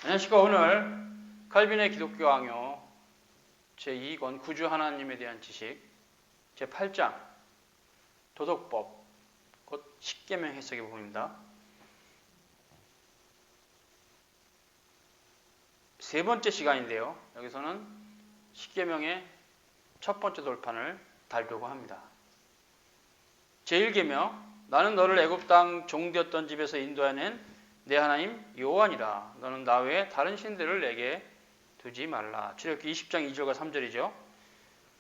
안녕하십니까. 오늘 칼빈의 기독교 강요 제2권 구주 하나님에 대한 지식 제8장 도덕법 곧 십계명 해석의 부분입니다. 세 번째 시간인데요. 여기서는 십계명의 첫 번째 돌판을 달려고 합니다. 제1계명, 나는 너를 애굽 땅 종되었던 집에서 인도해낸 내 하나님 여호와니라. 너는 나 외에 다른 신들을 내게 두지 말라. 출애굽기 20장 2절과 3절이죠.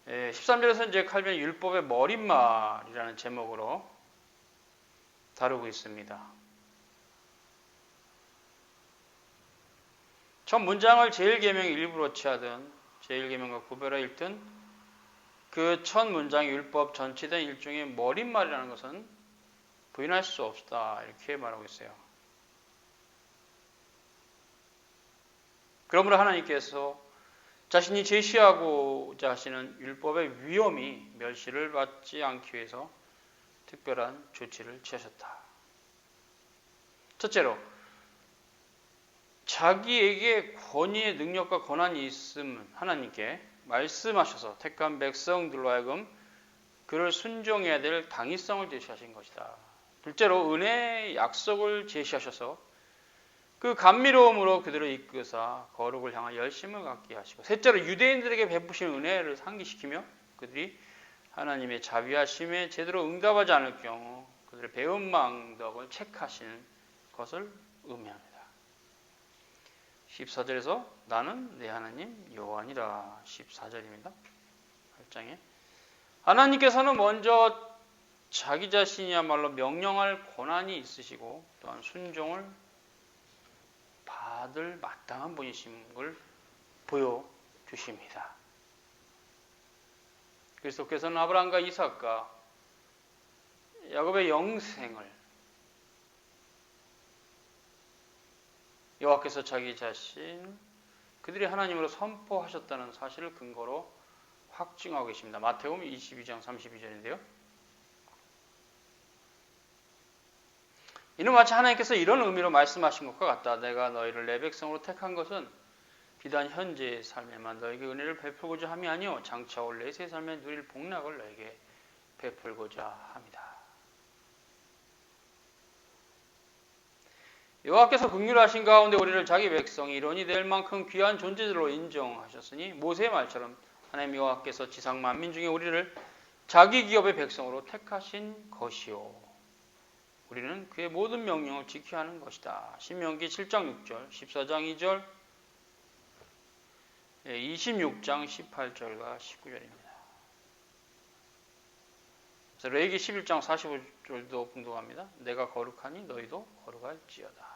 13절에서 이제 칼빈의 율법의 머릿말이라는 제목으로 다루고 있습니다. 첫 문장을 제1계명의 일부로 취하든 제1계명과 구별하여 읽든 그 첫 문장의 율법 전체에 대한 일종의 머릿말이라는 것은 부인할 수 없다, 이렇게 말하고 있어요. 그러므로 하나님께서 자신이 제시하고자 하시는 율법의 위험이 멸시를 받지 않기 위해서 특별한 조치를 취하셨다. 첫째로, 자기에게 권위의 능력과 권한이 있음 하나님께 말씀하셔서 택한 백성들로 하여금 그를 순종해야 될 당위성을 제시하신 것이다. 둘째로, 은혜의 약속을 제시하셔서 그 감미로움으로 그들을 이끄사 거룩을 향한 열심을 갖게 하시고, 셋째로 유대인들에게 베푸신 은혜를 상기시키며 그들이 하나님의 자비하심에 제대로 응답하지 않을 경우 그들의 배은 망덕을 체크하시는 것을 의미합니다. 14절에서 나는 내 하나님 여호와니라. 14절입니다. 8장에 하나님께서는 먼저 자기 자신이야말로 명령할 권한이 있으시고 또한 순종을 받을 마땅한 분이심을 보여주십니다. 그리스도께서는 아브라함과 이삭과 야곱의 영생을 여호와께서 자기 자신 그들이 하나님으로 선포하셨다는 사실을 근거로 확증하고 계십니다. 마태복음 22장 32절인데요. 이는 마치 하나님께서 이런 의미로 말씀하신 것과 같다. 내가 너희를 내 백성으로 택한 것은 비단 현재의 삶에만 너에게 은혜를 베풀고자 함이 아니요 장차 올 내 새 삶에 누릴 복락을 너에게 베풀고자 합니다. 여호와께서 긍휼하신 가운데 우리를 자기 백성이 이론이 될 만큼 귀한 존재들로 인정하셨으니 모세의 말처럼 하나님 여호와께서 지상 만민 중에 우리를 자기 기업의 백성으로 택하신 것이요 우리는 그의 모든 명령을 지켜야 하는 것이다. 신명기 7장 6절, 14장 2절, 26장 18절과 19절입니다. 그래서 레위기 11장 45절도 분동합니다. 내가 거룩하니 너희도 거룩할지어다.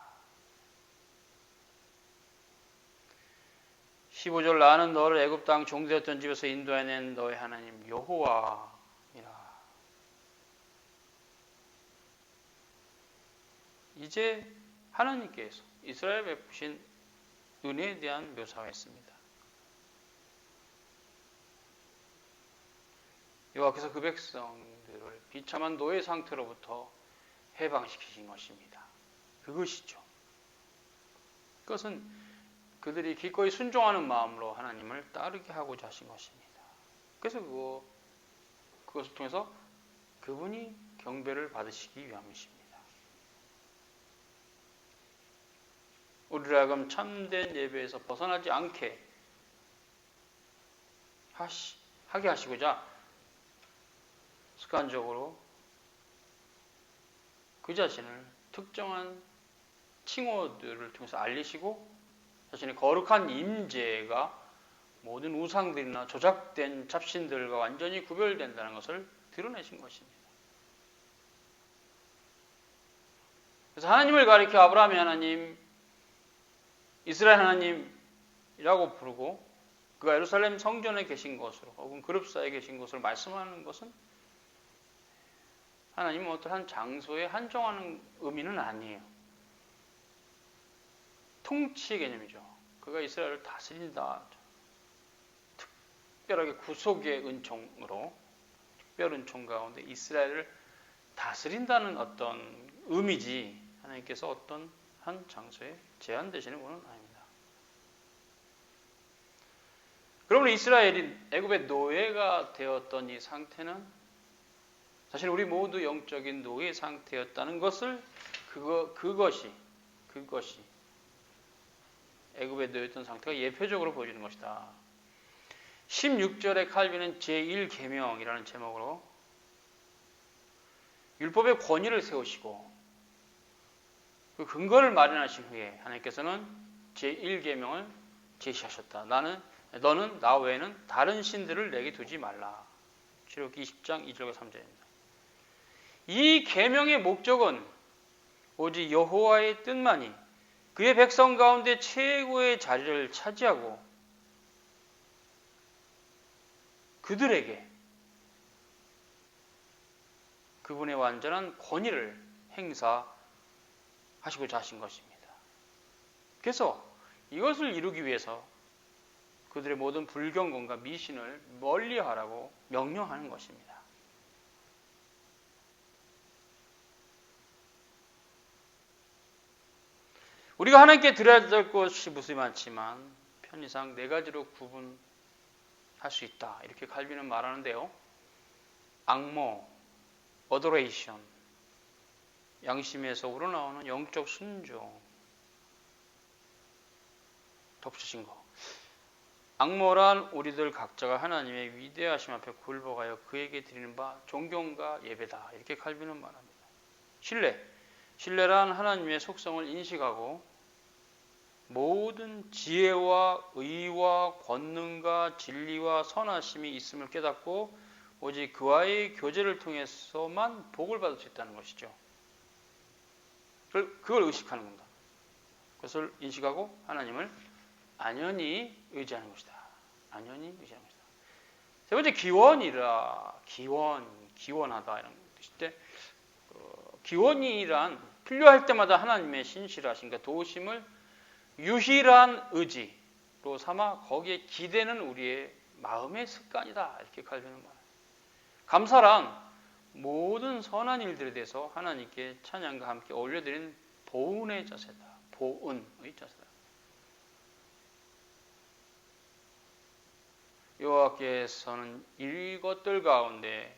15절 나는 너를 애굽 땅 종되었던 집에서 인도해낸 너의 하나님 여호와니라. 이제 하나님께서 이스라엘에 베푸신 은혜에 대한 묘사가 있습니다. 여호와께서 그 백성들을 비참한 노예 상태로부터 해방시키신 것입니다. 그것이죠. 그것은 그들이 기꺼이 순종하는 마음으로 하나님을 따르게 하고자 하신 것입니다. 그래서 그것을 통해서 그분이 경배를 받으시기 위함이십니다. 우리를 하여금 참된 예배에서 벗어나지 않게 하게 하시고자 습관적으로 그 자신을 특정한 칭호들을 통해서 알리시고 자신의 거룩한 임재가 모든 우상들이나 조작된 잡신들과 완전히 구별된다는 것을 드러내신 것입니다. 그래서 하나님을 가리켜 아브라함의 하나님, 이스라엘 하나님이라고 부르고 그가 예루살렘 성전에 계신 것으로 혹은 그룹사에 계신 것으로 말씀하는 것은 하나님은 어떠한 장소에 한정하는 의미는 아니에요. 통치 개념이죠. 그가 이스라엘을 다스린다. 특별하게 구속의 은총으로 특별 은총 가운데 이스라엘을 다스린다는 어떤 의미지 하나님께서 어떤 한 장소에 제한되시는 분은 아닙니다. 그러면 이스라엘이 애굽의 노예가 되었던 이 상태는 사실 우리 모두 영적인 노예 상태였다는 것을 그것이 애굽의 노예였던 상태가 예표적으로 보여주는 것이다. 16절에 칼빈은 제1계명이라는 제목으로 율법의 권위를 세우시고 그 근거를 마련하신 후에 하나님께서는 제1계명을 제시하셨다. 너는 나 외에는 다른 신들을 내게 두지 말라. 출애굽기 20장 2절과 3절입니다. 이 계명의 목적은 오직 여호와의 뜻만이 그의 백성 가운데 최고의 자리를 차지하고 그들에게 그분의 완전한 권위를 행사하시고자 하신 것입니다. 그래서 이것을 이루기 위해서 그들의 모든 불경건과 미신을 멀리하라고 명령하는 것입니다. 우리가 하나님께 드려야 될 것이 무수히 많지만 편의상 네 가지로 구분할 수 있다. 이렇게 칼빈은 말하는데요. 악모, 어도레이션, 양심에서 우러나오는 영적 순종, 덧붙이신 거. 악모란 우리들 각자가 하나님의 위대하심 앞에 굴복하여 그에게 드리는 바 존경과 예배다. 이렇게 칼빈은 말합니다. 신뢰란 하나님의 속성을 인식하고 모든 지혜와 의와 권능과 진리와 선하심이 있음을 깨닫고 오직 그와의 교제를 통해서만 복을 받을 수 있다는 것이죠. 그걸 의식하는 겁니다. 그것을 인식하고 하나님을 안연히 의지하는 것이다. 안연히 의지하는 것이다. 세 번째 기원하다 이런 뜻인데 기원이란 필요할 때마다 하나님의 신실하신가 도우심을 유일한 의지로 삼아 거기에 기대는 우리의 마음의 습관이다. 이렇게 칼빈은 말합니다. 감사란 모든 선한 일들에 대해서 하나님께 찬양과 함께 올려드리는 보은의 자세다. 보은의 자세다. 여호와께서는 이것들 가운데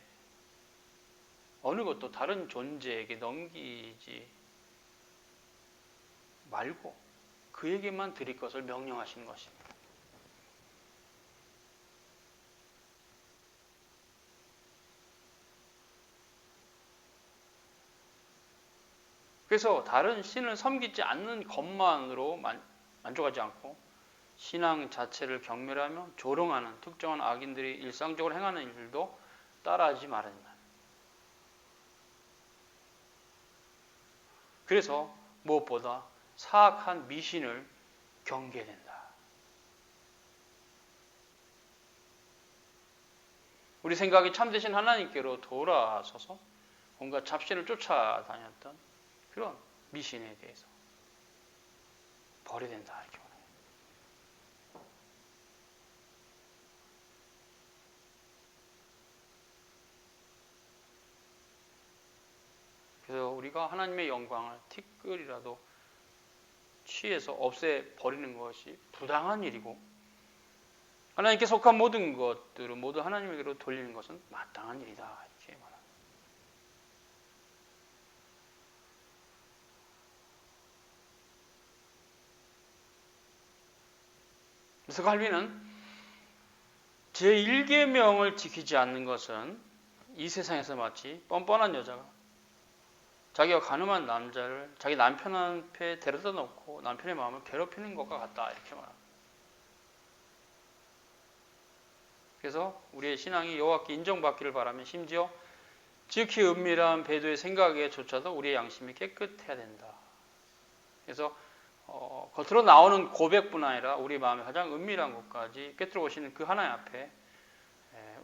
어느 것도 다른 존재에게 넘기지 말고 그에게만 드릴 것을 명령하시는 것입니다. 그래서 다른 신을 섬기지 않는 것만으로 만족하지 않고 신앙 자체를 경멸하며 조롱하는 특정한 악인들이 일상적으로 행하는 일들도 따라하지 말아야. 그래서 무엇보다 사악한 미신을 경계해야 된다. 우리 생각이 참되신 하나님께로 돌아서서 온갖 잡신을 쫓아다녔던 그런 미신에 대해서 버려야 된다. 이렇게 말해요. 그래서 우리가 하나님의 영광을 티끌이라도 취해서 없애버리는 것이 부당한 일이고 하나님께 속한 모든 것들을 모두 하나님에게로 돌리는 것은 마땅한 일이다. 이렇게 말합니다. 그래서 칼빈은 제1계명을 지키지 않는 것은 이 세상에서 마치 뻔뻔한 여자가 자기가 가늠한 남자를 자기 남편 앞에 데려다 놓고 남편의 마음을 괴롭히는 것과 같다. 이렇게 말합니다. 그래서 우리의 신앙이 여호와께 인정받기를 바라면 심지어 지극히 은밀한 배도의 생각에조차도 우리의 양심이 깨끗해야 된다. 그래서 겉으로 나오는 고백뿐 아니라 우리 마음의 가장 은밀한 곳까지 꿰뚫어 보시는 그 하나님 앞에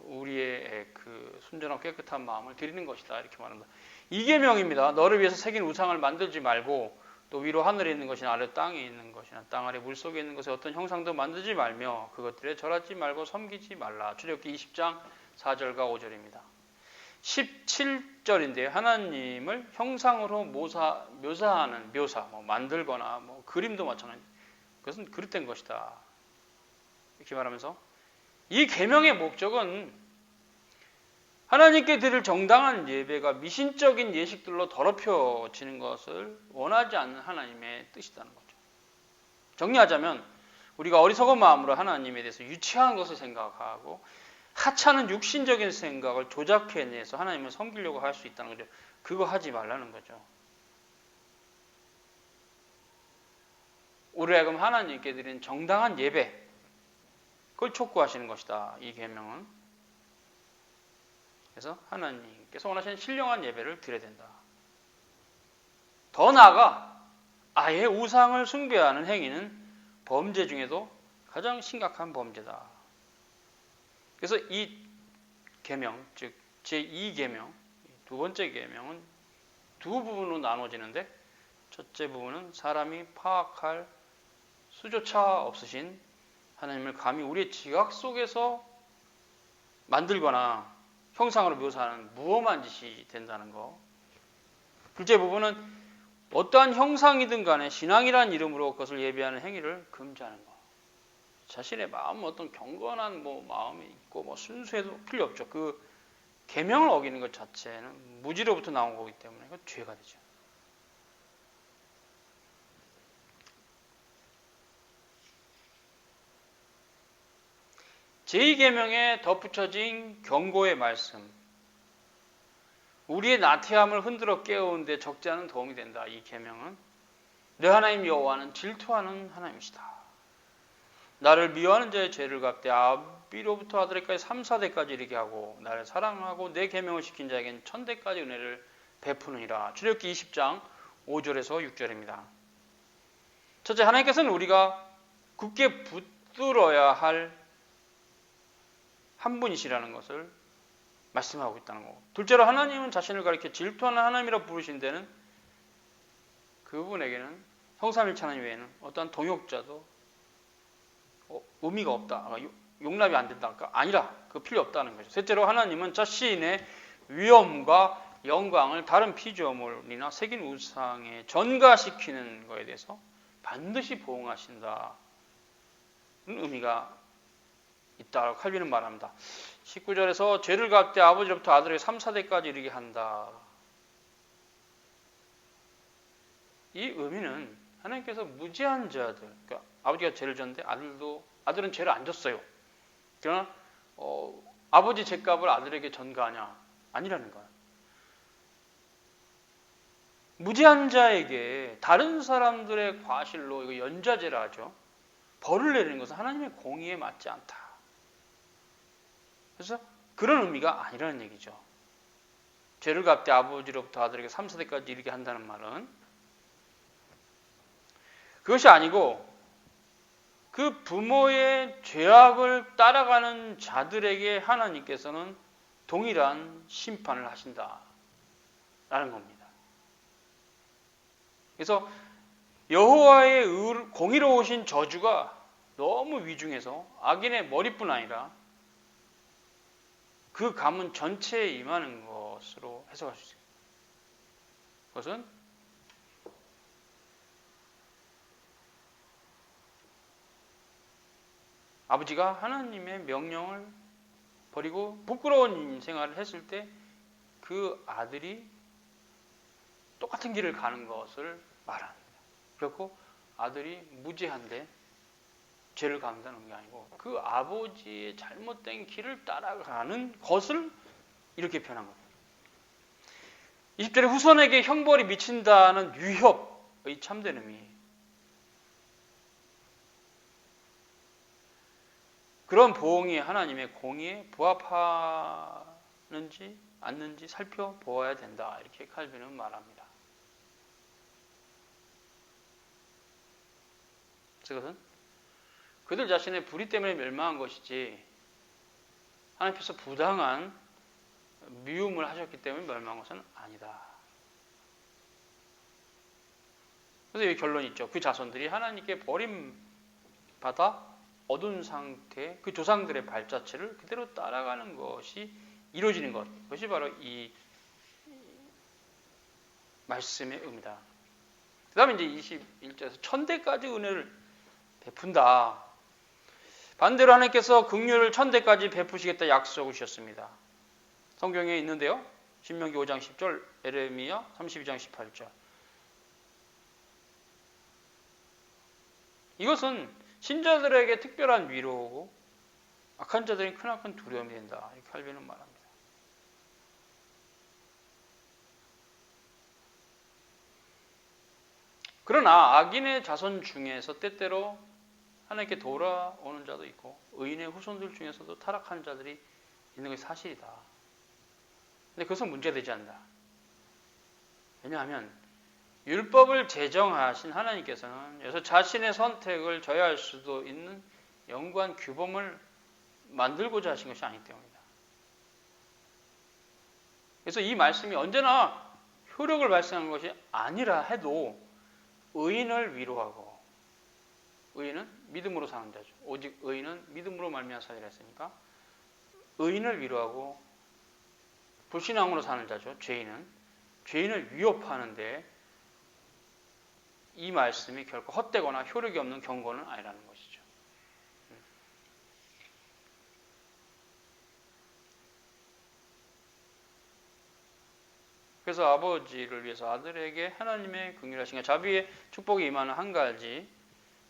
우리의 그 순전하고 깨끗한 마음을 드리는 것이다. 이렇게 말합니다. 이계명입니다. 너를 위해서 새긴 우상을 만들지 말고 또 위로 하늘에 있는 것이나 아래 땅에 있는 것이나 땅 아래 물속에 있는 것에 어떤 형상도 만들지 말며 그것들에 절하지 말고 섬기지 말라. 출애굽기 20장 4절과 5절입니다. 17절인데 하나님을 형상으로 묘사하는 묘사, 만들거나 그림도 마찬가지. 그것은 그릇된 것이다. 이렇게 말하면서 이 계명의 목적은 하나님께 드릴 정당한 예배가 미신적인 예식들로 더럽혀지는 것을 원하지 않는 하나님의 뜻이라는 거죠. 정리하자면 우리가 어리석은 마음으로 하나님에 대해서 유치한 것을 생각하고 하찮은 육신적인 생각을 조작해내서 하나님을 섬기려고 할 수 있다는 거죠. 그거 하지 말라는 거죠. 우리 하여금 하나님께 드리는 정당한 예배, 그걸 촉구하시는 것이다. 이 계명은. 그래서 하나님께서 원하시는 신령한 예배를 드려야 된다. 더 나아가 아예 우상을 숭배하는 행위는 범죄 중에도 가장 심각한 범죄다. 그래서 이 계명, 즉 제2계명, 두 번째 계명은 두 부분으로 나눠지는데, 첫째 부분은 사람이 파악할 수조차 없으신 하나님을 감히 우리의 지각 속에서 만들거나 형상으로 묘사하는 무엄한 짓이 된다는 거. 둘째 부분은 어떠한 형상이든 간에 신앙이라는 이름으로 그것을 예배하는 행위를 금지하는 거. 자신의 마음, 어떤 경건한 마음이 있고 순수해도 필요 없죠. 그 계명을 어기는 것 자체는 무지로부터 나온 거기 때문에 그건 죄가 되죠. 제2계명에 덧붙여진 경고의 말씀, 우리의 나태함을 흔들어 깨우는데 적지 않은 도움이 된다. 이 계명은 내 하나님 여호와는 질투하는 하나님이시다. 나를 미워하는 자의 죄를 갚되 아비로부터 아들에까지 3, 4대까지 이르게 하고 나를 사랑하고 내 계명을 지킨 자에겐 1000대까지 은혜를 베푸느니라. 출애굽기 20장 5절에서 6절입니다. 첫째, 하나님께서는 우리가 굳게 붙들어야 할 한 분이시라는 것을 말씀하고 있다는 거고, 둘째로 하나님은 자신을 가리켜 질투하는 하나님이라 부르신 데는 그분에게는 성삼일체 하나님 외에는 어떠한 동역자도 의미가 없다, 용납이 안 된다, 아니라 그 필요 없다는 거죠. 셋째로 하나님은 자신의 위엄과 영광을 다른 피조물이나 새긴 우상에 전가시키는 것에 대해서 반드시 보응하신다는 의미가 있다고 칼빈은 말합니다. 19절에서 죄를 갚되 아버지로부터 아들에게 3, 4대까지 이르게 한다. 이 의미는 하나님께서 무지한 자들, 그러니까 아버지가 죄를 졌는데 아들은 죄를 안 졌어요. 그러나 아버지 죄값을 아들에게 전가하냐? 아니라는 거예요. 무지한 자에게 다른 사람들의 과실로, 이거 연좌제라 하죠, 벌을 내리는 것은 하나님의 공의에 맞지 않다. 그래서 그런 의미가 아니라는 얘기죠. 죄를 갚되 아버지로부터 아들에게 3, 4대까지 이르게 한다는 말은 그것이 아니고 그 부모의 죄악을 따라가는 자들에게 하나님께서는 동일한 심판을 하신다라는 겁니다. 그래서 여호와의 공의로우신 저주가 너무 위중해서 악인의 머리뿐 아니라 그 가문 전체에 임하는 것으로 해석할 수 있습니다. 그것은 아버지가 하나님의 명령을 버리고 부끄러운 생활을 했을 때 그 아들이 똑같은 길을 가는 것을 말합니다. 그렇고 아들이 무지한데 죄를 감다는 게 아니고 그 아버지의 잘못된 길을 따라가는 것을 이렇게 표현한 겁니다. 20절에 후손에게 형벌이 미친다는 위협의 참된 의미, 그런 보응이 하나님의 공의에 부합하는지 않는지 살펴보아야 된다. 이렇게 칼빈은 말합니다. 그것은 그들 자신의 불의 때문에 멸망한 것이지 하나님께서 부당한 미움을 하셨기 때문에 멸망한 것은 아니다. 그래서 여기 결론이 있죠. 그 자손들이 하나님께 버림받아 얻은 상태, 그 조상들의 발자취를 그대로 따라가는 것이 이루어지는 것, 그것이 바로 이 말씀의 의미다. 그 다음에 이제 21절에서 1000대까지 은혜를 베푼다. 반대로 하나님께서 긍휼을 천대까지 베푸시겠다 약속을 주셨습니다. 성경에 있는데요. 신명기 5장 10절, 에레미야 32장 18절. 이것은 신자들에게 특별한 위로고 악한 자들이 크나큰 두려움이 된다. 이렇게 칼빈은 말합니다. 그러나 악인의 자손 중에서 때때로 하나님께 돌아오는 자도 있고 의인의 후손들 중에서도 타락한 자들이 있는 것이 사실이다. 근데 그것은 문제되지 않는다. 왜냐하면 율법을 제정하신 하나님께서는 여기서 자신의 선택을 저해할 수도 있는 영구한 규범을 만들고자 하신 것이 아니기 때문이다. 그래서 이 말씀이 언제나 효력을 발생한 것이 아니라 해도 의인을 위로하고, 의인은 믿음으로 사는 자죠. 오직 의인은 믿음으로 말미암아 살리라 했으니까 의인을 위로하고 불신앙으로 사는 자죠. 죄인을 위협하는데 이 말씀이 결코 헛되거나 효력이 없는 경고는 아니라는 것이죠. 그래서 아버지를 위해서 아들에게 하나님의 긍휼하신 자비의 축복이 임하는 한 가지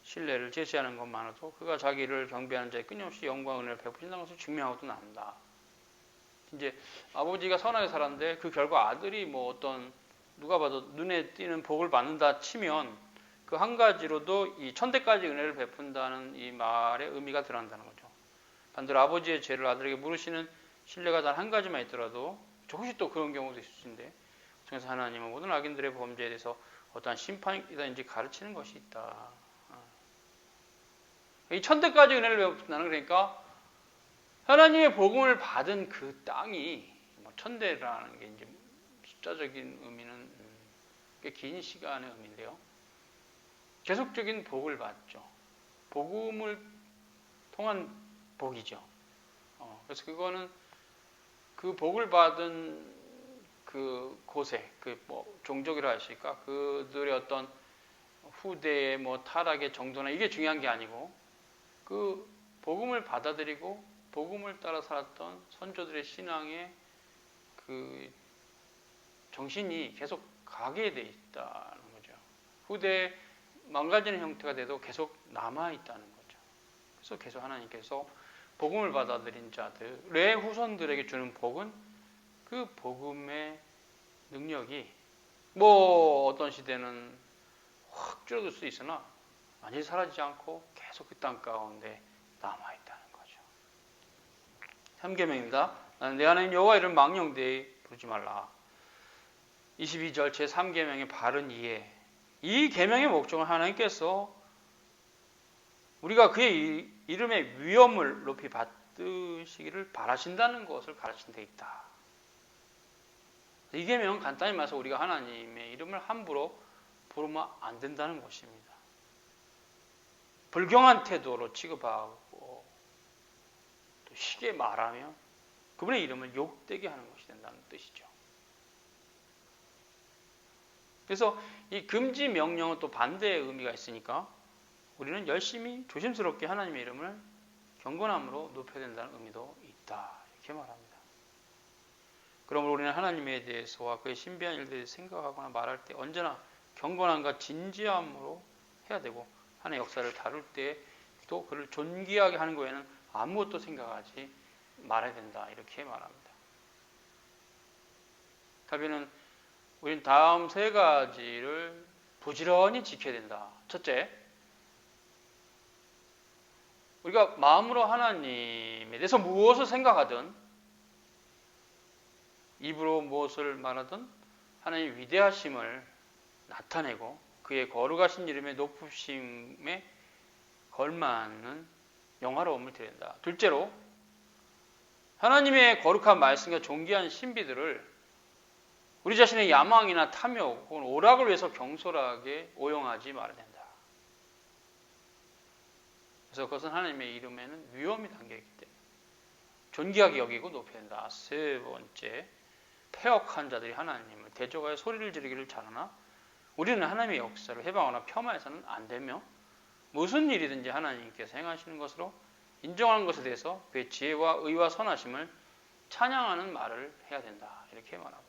신뢰를 제시하는 것만으로도 그가 자기를 경배하는 자에 끊임없이 영광 은혜를 베푸신다는 것을 증명하고도 난다. 이제 아버지가 선하게 살았는데 그 결과 아들이 뭐 어떤 누가 봐도 눈에 띄는 복을 받는다 치면 그 한 가지로도 이 천대까지 은혜를 베푼다는 이 말의 의미가 드러난다는 거죠. 반대로 아버지의 죄를 아들에게 물으시는 신뢰가 단 한 가지만 있더라도 조금씩 또 그런 경우도 있을 수 있는데 그래서 하나님은 모든 악인들의 범죄에 대해서 어떠한 심판이든지 가르치는 것이 있다. 이 천대까지 은혜를 베푼다는 그러니까 하나님의 복음을 받은 그 땅이 뭐 천대라는 게 이제 숫자적인 의미는 꽤 긴 시간의 의미인데요. 계속적인 복을 받죠. 복음을 통한 복이죠. 그래서 그거는 그 복을 받은 그 곳에 그 뭐 종족이라 하실까 그들의 어떤 후대의 뭐 타락의 정도나 이게 중요한 게 아니고 그 복음을 받아들이고 복음을 따라 살았던 선조들의 신앙의 그 정신이 계속 가게 돼 있다는 거죠. 후대에 망가지는 형태가 돼도 계속 남아 있다는 거죠. 그래서 계속 하나님께서 복음을 받아들인 자들의 후손들에게 주는 복은 그 복음의 능력이 뭐 어떤 시대는 확 줄어들 수 있으나 완전히 사라지지 않고 계속 그 땅 가운데 남아있다는 거죠. 3계명입니다. 나는 내 하나님 여호와 이름을 망령되이 부르지 말라. 22절 제3계명의 바른 이해. 이 계명의 목적은 하나님께서 우리가 그의 이름의 위엄을 높이 받으시기를 바라신다는 것을 가르친 데 있다. 이 계명은 간단히 말해서 우리가 하나님의 이름을 함부로 부르면 안 된다는 것입니다. 불경한 태도로 취급하고 또 쉽게 말하며 그분의 이름을 욕되게 하는 것이 된다는 뜻이죠. 그래서 이 금지 명령은 또 반대의 의미가 있으니까 우리는 열심히 조심스럽게 하나님의 이름을 경건함으로 높여야 된다는 의미도 있다. 이렇게 말합니다. 그러므로 우리는 하나님에 대해서와 그의 신비한 일들에 대해서 생각하거나 말할 때 언제나 경건함과 진지함으로 해야 되고 하나님의 역사를 다룰 때 또 그를 존귀하게 하는 거에는 아무것도 생각하지 말아야 된다. 이렇게 말합니다. 칼빈은 우리는 다음 세 가지를 부지런히 지켜야 된다. 첫째, 우리가 마음으로 하나님에 대해서 무엇을 생각하든 입으로 무엇을 말하든 하나님의 위대하심을 나타내고 그의 거룩하신 이름의 높으심에 걸맞는 영화로움을 드려야 된다. 둘째로 하나님의 거룩한 말씀과 존귀한 신비들을 우리 자신의 야망이나 탐욕 혹은 오락을 위해서 경솔하게 오용하지 말아야 된다. 그래서 그것은 하나님의 이름에는 위엄이 담겨있기 때문에 존귀하게 여기고 높여야 된다. 세 번째, 패역한 자들이 하나님을 대적하여 소리를 지르기를 잘하나 우리는 하나님의 역사를 해방하거나 폄하해서는 안 되며 무슨 일이든지 하나님께서 행하시는 것으로 인정하는 것에 대해서 그의 지혜와 의와 선하심을 찬양하는 말을 해야 된다. 이렇게 말합니다.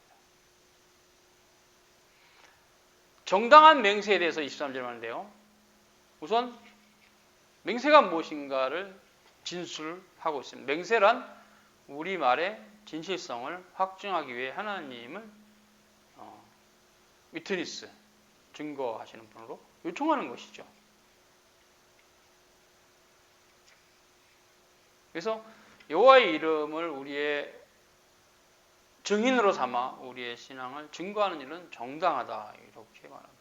정당한 맹세에 대해서 23절 말인데요. 우선 맹세가 무엇인가를 진술하고 있습니다. 맹세란 우리말의 진실성을 확증하기 위해 하나님을 위트니스, 증거하시는 분으로 요청하는 것이죠. 그래서 여호와의 이름을 우리의 증인으로 삼아 우리의 신앙을 증거하는 일은 정당하다. 이렇게 말합니다.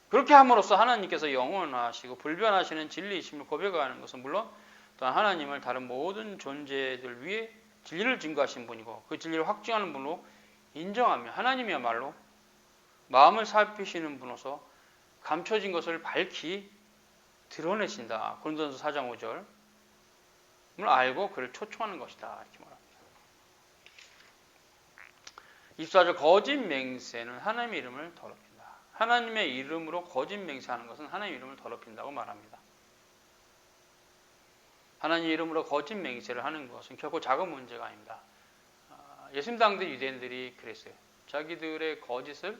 그렇게 함으로써 하나님께서 영원하시고 불변하시는 진리이심을 고백하는 것은 물론 또한 하나님을 다른 모든 존재들 위해 진리를 증거하신 분이고 그 진리를 확증하는 분으로 인정하며 하나님이야말로 마음을 살피시는 분으로서 감춰진 것을 밝히 드러내신다. 고린도전서 4장 5절을 알고 그를 초청하는 것이다. 이렇게 말합니다. 24절 거짓 맹세는 하나님의 이름을 더럽힌다. 하나님의 이름으로 거짓 맹세하는 것은 하나님의 이름을 더럽힌다고 말합니다. 하나님의 이름으로 거짓 맹세를 하는 것은 결코 작은 문제가 아닙니다. 예수님 당대 유대인들이 그랬어요. 자기들의 거짓을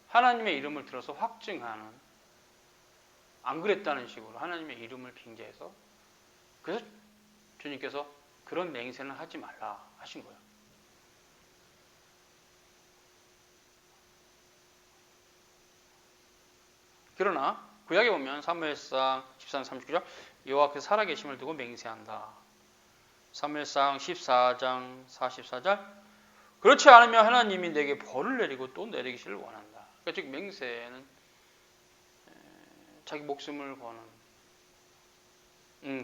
하나님의 이름을 들어서 확증하는, 안 그랬다는 식으로 하나님의 이름을 빙자해서, 그래서 주님께서 그런 맹세는 하지 말라 하신 거예요. 그러나 구약에 보면 사무엘상 14장 39절 여호와께서 살아계심을 두고 맹세한다. 사무엘상 14장 44절 그렇지 않으면 하나님이 내게 벌을 내리고 또 내리기를 원한다. 그러니까 즉 맹세는 자기 목숨을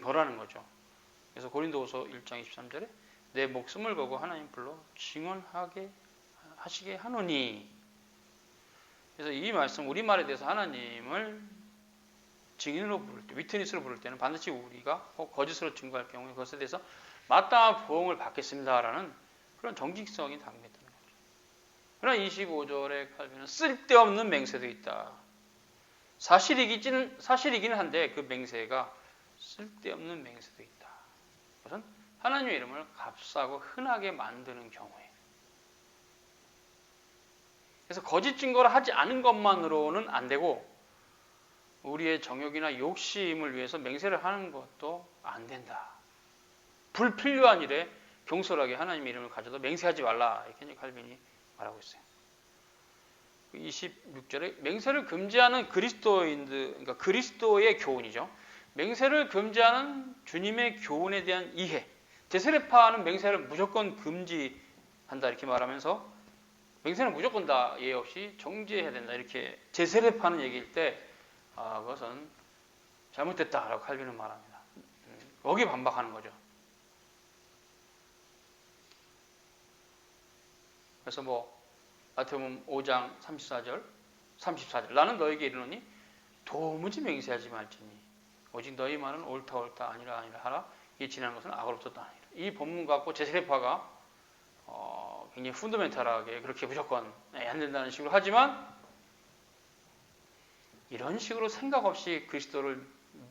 거라는 거죠. 그래서 고린도후서 1장 23절에 내 목숨을 걸고 하나님 불러 증언하게 하시게 하노니. 그래서 이 말씀 우리말에 대해서 하나님을 증인으로 부를 때, 위트니스로 부를 때는 반드시 우리가 거짓으로 증거할 경우에 그것에 대해서 마땅한 보응을 받겠습니다라는 그런 정직성이 담겨있다는 거죠. 그러나 25절에 칼빈은 쓸데없는 맹세도 있다. 사실이기는 한데 그 맹세가 쓸데없는 맹세도 있다. 그것은 하나님의 이름을 값싸고 흔하게 만드는 경우에. 그래서 거짓 증거를 하지 않은 것만으로는 안 되고 우리의 정욕이나 욕심을 위해서 맹세를 하는 것도 안 된다. 불필요한 일에 경솔하게 하나님의 이름을 가져도 맹세하지 말라. 이렇게 칼빈이 말하고 있어요. 26절에 맹세를 금지하는 그리스도인들, 그러니까 그리스도의 교훈이죠. 맹세를 금지하는 주님의 교훈에 대한 이해. 제세례파는 맹세를 무조건 금지한다 이렇게 말하면서 맹세는 무조건 다 예외 없이 정지해야 된다 이렇게 제세례파는 얘기일 때 그것은 잘못됐다라고 칼빈은 말합니다. 거기에 반박하는 거죠. 그래서 마태복음 5장 34절 나는 너에게 이르노니 도무지 맹세하지 말지니 오직 너희 말은 옳다 아니라 하라 이 지난 것은 악으로부터 아니라. 이 본문 갖고 제세례파가 굉장히 펀더멘탈하게 그렇게 무조건 안 된다는 식으로 하지만 이런 식으로 생각 없이 그리스도를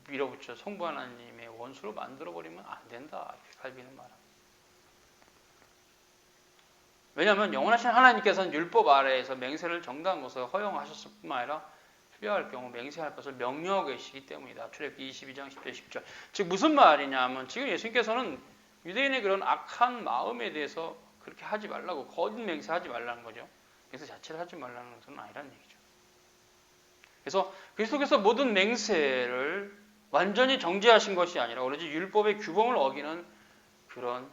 밀어붙여 성부 하나님의 원수로 만들어버리면 안 된다. 이렇게 칼빈은 말합니다. 왜냐하면 영원하신 하나님께서는 율법 아래에서 맹세를 정당한 것을 허용하셨을 뿐만 아니라 필요할 경우 맹세할 것을 명령하고 계시기 때문이다. 출애굽기 22장 10절 10절. 즉 무슨 말이냐면 지금 예수님께서는 유대인의 그런 악한 마음에 대해서 그렇게 하지 말라고 거짓 맹세하지 말라는 거죠. 맹세 자체를 하지 말라는 것은 아니라는 얘기죠. 그래서 그리스도께서 모든 맹세를 완전히 정죄하신 것이 아니라 오로지 율법의 규범을 어기는 그런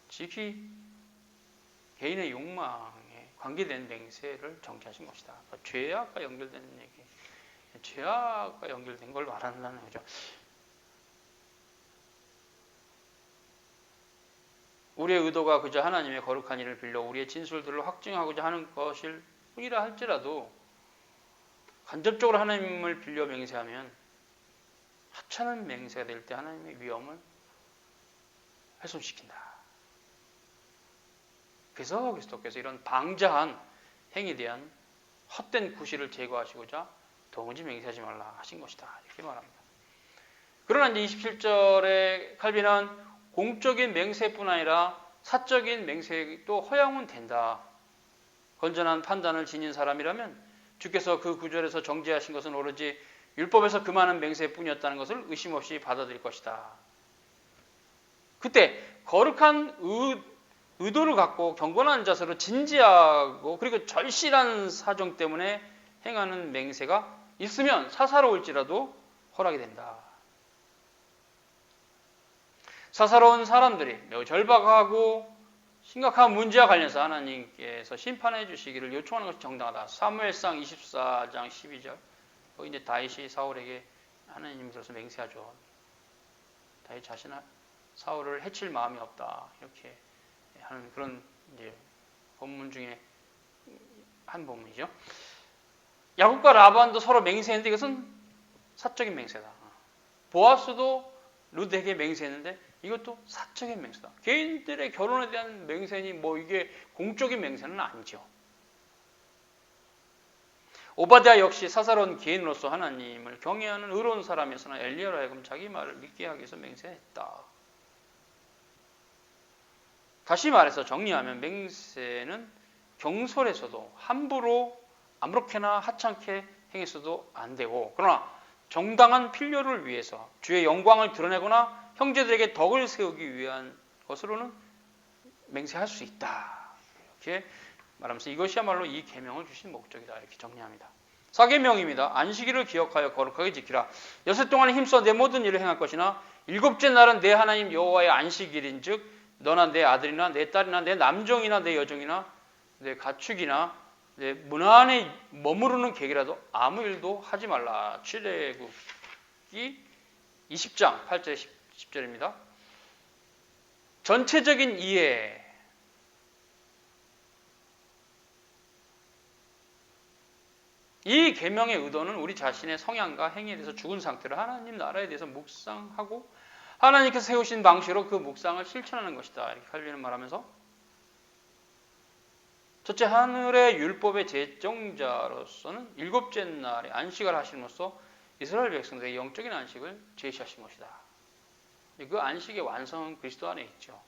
지키 개인의 욕망에 관계된 맹세를 정죄하신 것이다. 그러니까 죄악과 연결되는 얘기, 죄악과 연결된 걸 말한다는 거죠. 우리의 의도가 그저 하나님의 거룩한 일을 빌려 우리의 진술들을 확증하고자 하는 것일 뿐이라 할지라도 간접적으로 하나님을 빌려 맹세하면 하찮은 맹세가 될 때 하나님의 위엄을 훼손시킨다. 그래서 그리스도께서 이런 방자한 행위에 대한 헛된 구실을 제거하시고자 도무지 맹세하지 말라 하신 것이다. 이렇게 말합니다. 그러나 이제 27절에 칼빈은 공적인 맹세뿐 아니라 사적인 맹세도 허용은 된다. 건전한 판단을 지닌 사람이라면 주께서 그 구절에서 정죄하신 것은 오로지 율법에서 금하는 맹세뿐이었다는 것을 의심 없이 받아들일 것이다. 그때 거룩한 의도를 갖고 경건한 자세로 진지하고 그리고 절실한 사정 때문에 행하는 맹세가 있으면 사사로울지라도 허락이 된다. 사사로운 사람들이 매우 절박하고 심각한 문제와 관련해서 하나님께서 심판해 주시기를 요청하는 것이 정당하다. 사무엘상 24장 12절. 거기 이제 다윗이 사울에게 하나님께서 맹세하죠. 다윗 자신은 사울을 해칠 마음이 없다. 이렇게 하는 그런 이제 본문 중에 한 본문이죠. 야곱과 라반도 서로 맹세했는데 이것은 사적인 맹세다. 보아스도 룻에게 맹세했는데 이것도 사적인 맹세다. 개인들의 결혼에 대한 맹세니 뭐 이게 공적인 맹세는 아니죠. 오바댜 역시 사사로운 개인으로서 하나님을 경외하는 의로운 사람이었으나 엘리야로 하여금 자기 말을 믿게 하기 위해서 맹세했다. 다시 말해서 정리하면 맹세는 경솔해서도 함부로 아무렇게나 하찮게 행해서도 안 되고, 그러나 정당한 필요를 위해서 주의 영광을 드러내거나 형제들에게 덕을 세우기 위한 것으로는 맹세할 수 있다. 이렇게 말하면서 이것이야말로 이 계명을 주신 목적이다. 이렇게 정리합니다. 4계명입니다. 안식일을 기억하여 거룩하게 지키라. 6일 동안 힘써 내 모든 일을 행할 것이나 7째 날은 내 하나님 여호와의 안식일인즉 너나 내 아들이나 내 딸이나 내 남종이나 내 여종이나 내 가축이나 내 문 안에 머무르는 객이라도 아무 일도 하지 말라. 출애굽기 20장 8절 10절입니다. 전체적인 이해. 이 계명의 의도는 우리 자신의 성향과 행위에 대해서 죽은 상태로 하나님 나라에 대해서 묵상하고 하나님께서 세우신 방식으로 그 묵상을 실천하는 것이다. 이렇게 칼빈은 말하면서 첫째, 하늘의 율법의 제정자로서는 7째 날에 안식을 하심으로써 이스라엘 백성들의 영적인 안식을 제시하신 것이다. 그 안식의 완성은 그리스도 안에 있죠.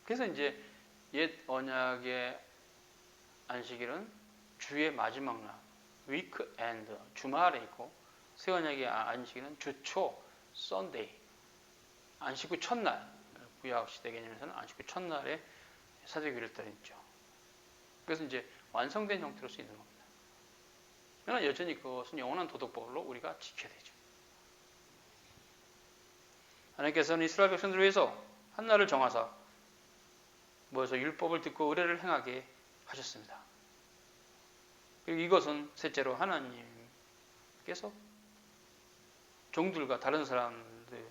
그래서 이제 옛 언약의 안식일은 주의 마지막 날, 위크엔드, 주말에 있고, 새 언약의 안식일은 주초, 썬데이, 안식 후 첫날, 구약 시대 개념에서는 안식 후 첫날에 사제교를 드렸죠. 그래서 이제 완성된 형태로 쓰이는 겁니다. 그러나 여전히 그것은 영원한 도덕법으로 우리가 지켜야 되죠. 하나님께서는 이스라엘 백성들을 위해서 한 날을 정하사 모여서 율법을 듣고 의례를 행하게 하셨습니다. 그리고 이것은 셋째로 하나님께서 종들과 다른 사람들의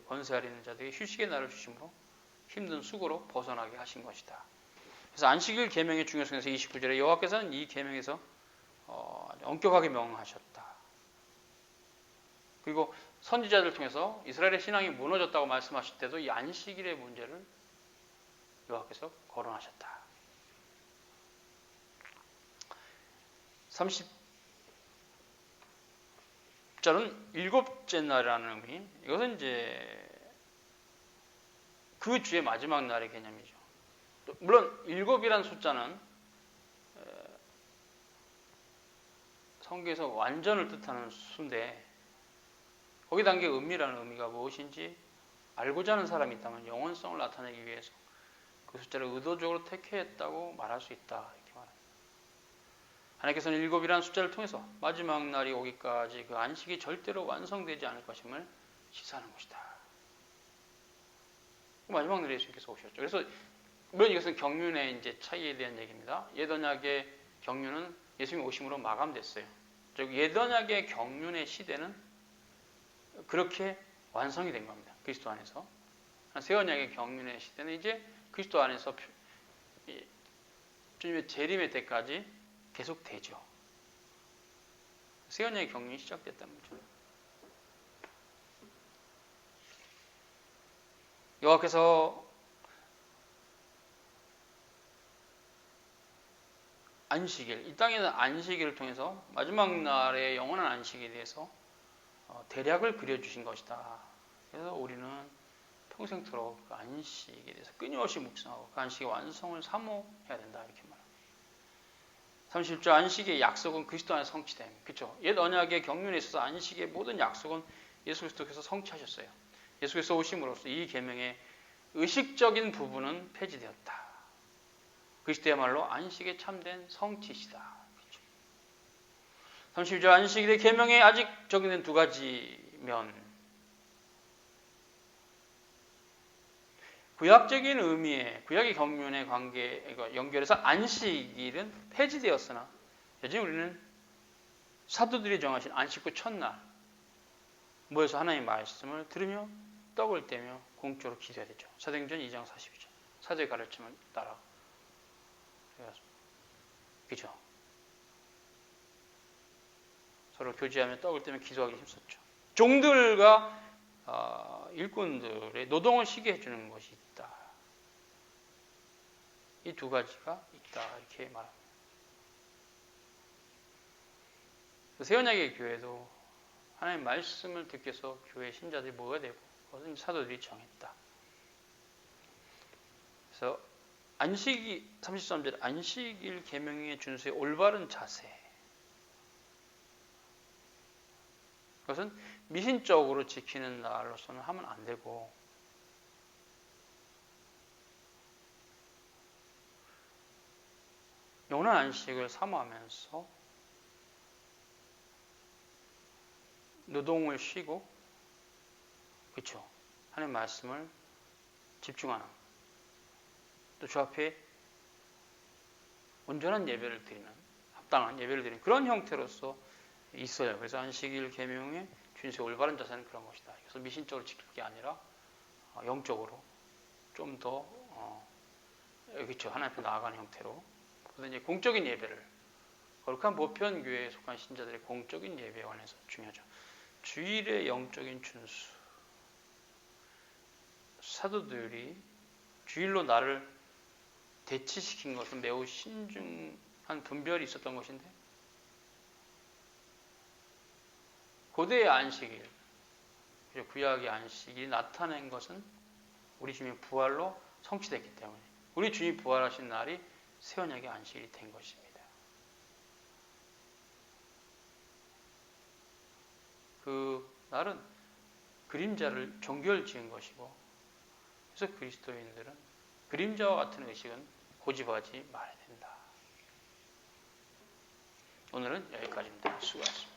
권세 아리는 자들에게 휴식의 날을 주심으로 힘든 수고로 벗어나게 하신 것이다. 그래서 안식일 계명의 중요성에서 29절에 여호와께서는 이 계명에서 엄격하게 명하셨다. 그리고 선지자들 통해서 이스라엘의 신앙이 무너졌다고 말씀하실 때도 이 안식일의 문제를 여호와께서 거론하셨다. 30절은 7째 날이라는 의미. 이것은 이제 그 주의 마지막 날의 개념이죠. 물론 7이라는 숫자는 성경에서 완전을 뜻하는 수인데 거기 담긴 의미라는 의미가 무엇인지 알고자 하는 사람이 있다면 영원성을 나타내기 위해서 그 숫자를 의도적으로 택했다고 말할 수 있다. 이렇게 말합니다. 하나님께서는 7이라는 숫자를 통해서 마지막 날이 오기까지 그 안식이 절대로 완성되지 않을 것임을 시사하는 것이다. 마지막 날에 예수님께서 오셨죠. 그래서 물론 이것은 경륜의 이제 차이에 대한 얘기입니다. 옛 언약의 경륜은 예수님이 오심으로 마감됐어요. 즉 옛 언약의 경륜의 시대는 그렇게 완성이 된 겁니다. 그리스도 안에서. 새 언약의 경륜의 시대는 이제 그리스도 안에서 주님의 재림의 때까지 계속되죠. 새 언약의 경륜이 시작됐다는 거죠. 여호와께서 안식일, 이 땅에는 안식일을 통해서 마지막 날의 영원한 안식에 대해서 대략을 그려주신 것이다. 그래서 우리는 평생토록 그 안식에 대해서 끊임없이 묵상하고 그 안식의 완성을 사모해야 된다. 이렇게 말합니다. 31절 안식의 약속은 그리스도 안에 성취됨. 그렇죠? 옛 언약의 경륜에 있어서 안식의 모든 약속은 예수 그리스도께서 성취하셨어요. 예수께서 오심으로써 이 계명의 의식적인 부분은 폐지되었다. 그리스도야말로 안식에 참된 성취시다. 그렇죠? 32절 안식일의 계명에 아직 적용된 두 가지면 구약적인 의미의 구약의 경륜의 관계 연결해서 안식일은 폐지되었으나 여전히 우리는 사도들이 정하신 안식구 첫날 모여서 하나님의 말씀을 들으며 떡을 떼며 공적으로 기도해야 되죠. 사도행전 2장 42절 사도의 가르침을 따라 그죠? 서로 교제하며 떡을 떼며 기도하기 힘썼죠. 종들과 일꾼들의 노동을 쉬게 해주는 것이 있다. 이 두 가지가 있다. 이렇게 말합니다. 새언약의 교회도 하나님의 말씀을 듣기 위해서 교회 신자들이 모여야 되고 그것은 사도들이 정했다. 그래서 안식이 33절 안식일 계명의 준수의 올바른 자세 그것은 미신적으로 지키는 날로서는 하면 안 되고 영원한 안식을 사모하면서 노동을 쉬고 그렇죠. 하나님의 말씀을 집중하는 또 주 앞에 온전한 예배를 드리는 합당한 예배를 드리는 그런 형태로서 있어요. 그래서 안식일 계명의 준수의 올바른 자세는 그런 것이다. 그래서 미신적으로 지킬 게 아니라 영적으로 좀 더 그렇죠. 하나님 앞에 나아가는 형태로 그래서 이제 공적인 예배를 거룩한 보편교회에 속한 신자들의 공적인 예배에 관해서 중요하죠. 주일의 영적인 준수 사도들이 주일로 나를 대치시킨 것은 매우 신중한 분별이 있었던 것인데 고대의 안식일, 구약의 안식일이 나타낸 것은 우리 주님의 부활로 성취됐기 때문에 우리 주님 부활하신 날이 새언약의 안식일이 된 것입니다. 그 날은 그림자를 종결 지은 것이고 그래서 그리스도인들은 그림자와 같은 의식은 고집하지 말아야 된다. 오늘은 여기까지입니다. 수고하셨습니다.